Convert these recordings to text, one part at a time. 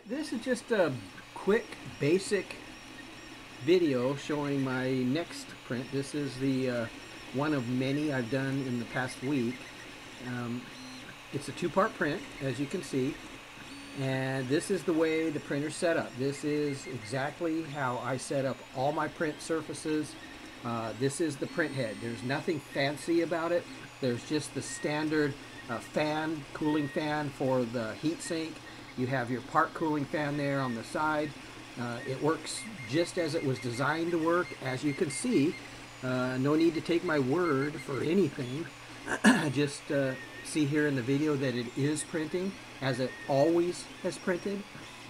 This is just a quick, basic video showing my next print. This is the one of many I've done in the past week. It's a two-part print, as you can see, and this is the way the printer's set up. This is exactly how I set up all my print surfaces. This is the print head. There's nothing fancy about it. There's just the standard fan, cooling fan for the heat sink. You have your part cooling fan there on the side. It works just as it was designed to work. As you can see, no need to take my word for anything. Just see here in the video that it is printing as it always has printed.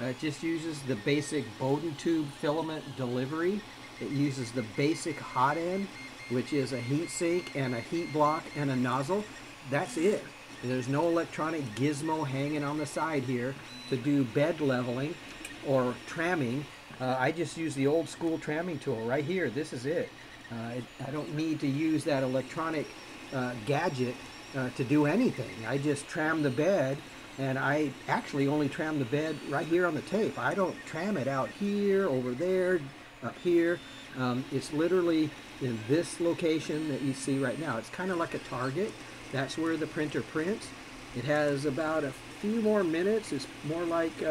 It just uses the basic Bowden tube filament delivery. It uses the basic hot end, which is a heat sink and a heat block and a nozzle. That's it. There's no electronic gizmo hanging on the side here to do bed leveling or tramming. I just use the old school tramming tool right here. This is it. I don't need to use that electronic gadget to do anything. I just tram the bed, and I actually only tram the bed right here on the tape. I don't tram it out here, over there, up here. It's literally in this location that you see right now. It's kind of like a target. That's where the printer prints. It has about a few more minutes. It's more like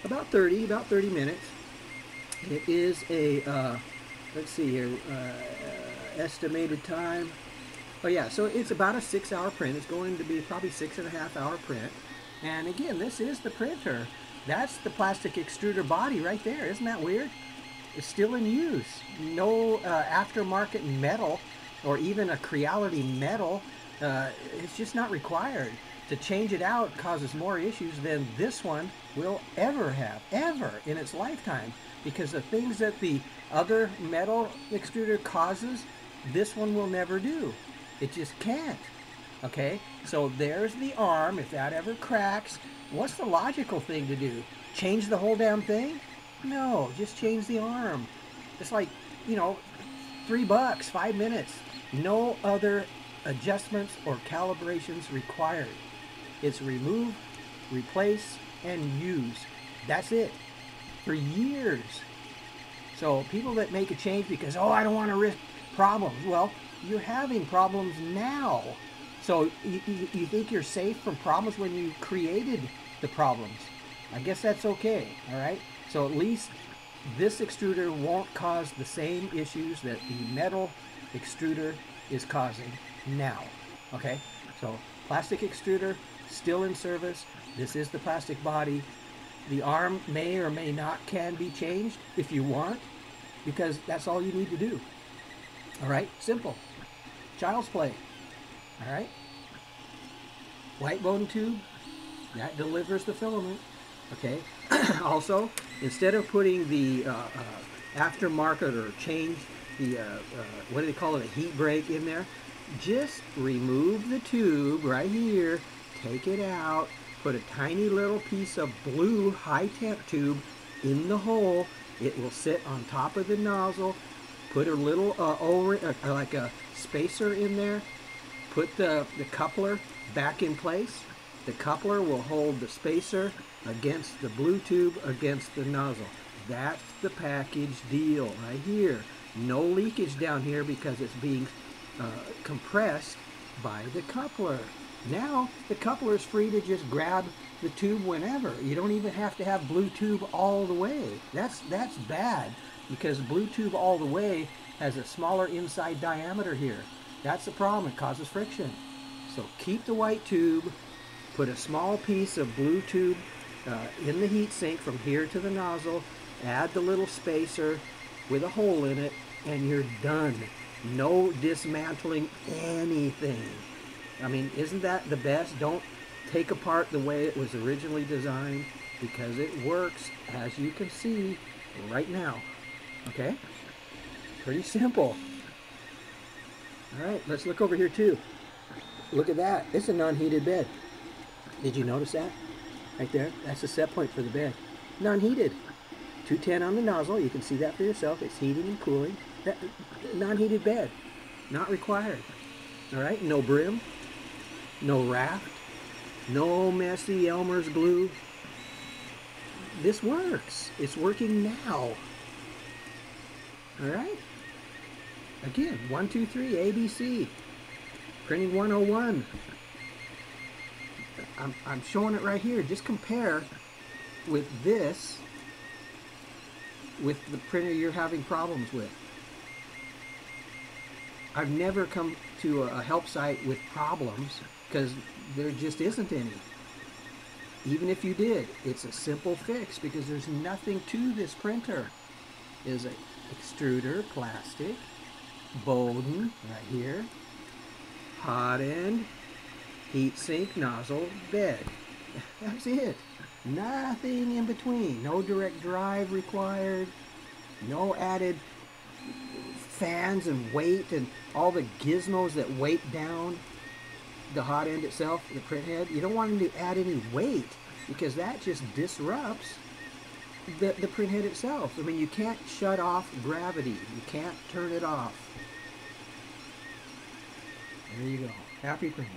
about 30 minutes. It is a, let's see here, estimated time. Oh yeah, so it's about a 6-hour print. It's going to be probably 6.5-hour print. And again, this is the printer. That's the plastic extruder body right there. Isn't that weird? It's still in use. No aftermarket metal or even a Creality metal. It's just not required. To change it out causes more issues than this one will ever have, ever in its lifetime. Because the things that the other metal extruder causes, this one will never do. It just can't. Okay, so there's the arm. If that ever cracks, what's the logical thing to do? Change the whole damn thing? No, just change the arm. It's like, you know, $3, 5 minutes. No other adjustments or calibrations required. It's remove, replace, and use. That's it. For years. So people that make a change because, oh, I don't want to risk problems. Well, you're having problems now. So you think you're safe from problems when you created the problems. I guess that's okay, all right? So at least this extruder won't cause the same issues that the metal extruder is causing now, okay? So plastic extruder, still in service. This is the plastic body. The arm may or may not can be changed if you want, because that's all you need to do. All right, simple. Child's play. All right. White Bowden tube, that delivers the filament. Okay. Also, instead of putting the aftermarket or change the what do they call it, a heat break in there, just remove the tube right here, take it out, put a tiny little piece of blue high temp tube in the hole. It will sit on top of the nozzle. Put a little like a spacer in there. Put the coupler back in place. The coupler will hold the spacer against the blue tube against the nozzle. That's the package deal right here. No leakage down here because it's being compressed by the coupler. Now the coupler is free to just grab the tube whenever. You don't even have to have blue tube all the way. That's bad, because blue tube all the way has a smaller inside diameter here. That's the problem. It causes friction. So keep the white tube, put a small piece of blue tube in the heat sink from here to the nozzle, add the little spacer with a hole in it, and you're done. No dismantling anything. I mean, isn't that the best? Don't take apart the way it was originally designed, because it works, as you can see right now. Okay? Pretty simple. All right, let's look over here too. Look at that. It's a non-heated bed. Did you notice that? Right there? That's the set point for the bed. Non-heated. 210 on the nozzle. You can see that for yourself. It's heating and cooling. Non-heated bed. Not required. All right? No brim. No raft. No messy Elmer's glue. this works. It's working now. All right. Again, 1, 2, 3, ABC. Printing 101. I'm showing it right here. Just compare with this with the printer you're having problems with. I've never come to a help site with problems because there just isn't any. Even if you did, it's a simple fix because there's nothing to this printer. There's an extruder, plastic, Bowden right here, hot end, heat sink, nozzle, bed. That's it. Nothing in between. No direct drive required. No added fans and weight and all the gizmos that weight down the hot end itself, the print head. You don't want them to add any weight because that just disrupts the print head itself. I mean, you can't shut off gravity. You can't turn it off. There you go. Happy printing.